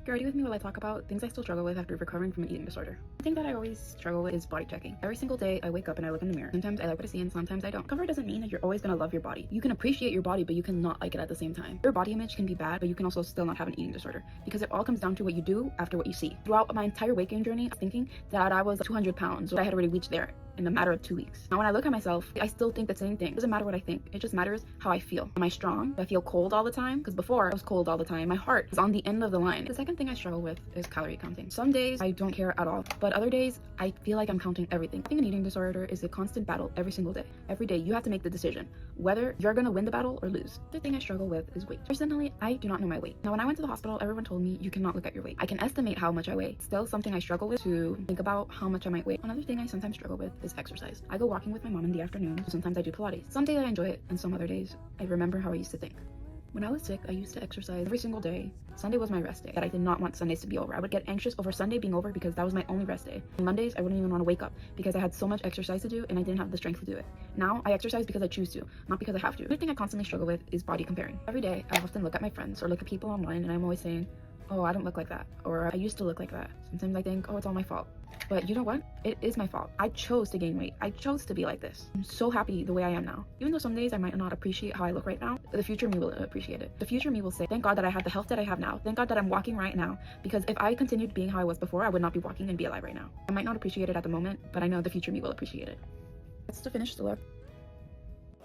Get ready with me while I talk about things I still struggle with after recovering from an eating disorder. The thing that I always struggle with is body checking. Every single day I wake up and I look in the mirror. Sometimes I like what I see and sometimes I don't. Cover doesn't mean that you're always gonna love your body. You can appreciate your body, but you cannot like it at the same time. Your body image can be bad, but you can also still not have an eating disorder because it all comes down to what you do after what you see. Throughout my entire weight gain journey, I was thinking that I was 200 pounds, so I had already reached there in a matter of 2 weeks. Now when I look at myself, I still think the same thing. It doesn't matter what I think, it just matters how I feel. Am I strong? Do I feel cold all the time? Because before I was cold all the time. My heart is on the end of the line. The second thing I struggle with is calorie counting. Some days I don't care at all, but other days I feel like I'm counting everything. I think an eating disorder is a constant battle every single day. Every day you have to make the decision whether you're gonna win the battle or lose. The thing I struggle with is weight. Personally, I do not know my weight. Now when I went to the hospital, everyone told me you cannot look at your weight. I can estimate how much I weigh. Still something I struggle with to think about how much I might weigh. Another thing I sometimes struggle with is exercise. I go walking with my mom in the afternoon. Sometimes I do Pilates. Some days I enjoy it and some other days I remember how I used to think. When I was sick, I used to exercise every single day. Sunday was my rest day. I did not want Sundays to be over. I would get anxious over Sunday being over because that was my only rest day. On Mondays, I wouldn't even want to wake up because I had so much exercise to do and I didn't have the strength to do it. Now, I exercise because I choose to, not because I have to. The thing I constantly struggle with is body comparing. Every day, I often look at my friends or look at people online and I'm always saying, oh, I don't look like that, or I used to look like that. Sometimes I think, oh, it's all my fault. But you know what? It is my fault. I chose to gain weight. I chose to be like this. I'm so happy the way I am now. Even though some days I might not appreciate how I look right now, the future me will appreciate it. The future me will say, thank God that I have the health that I have now. Thank God that I'm walking right now. Because if I continued being how I was before, I would not be walking and be alive right now. I might not appreciate it at the moment, but I know the future me will appreciate it. That's to finish the look.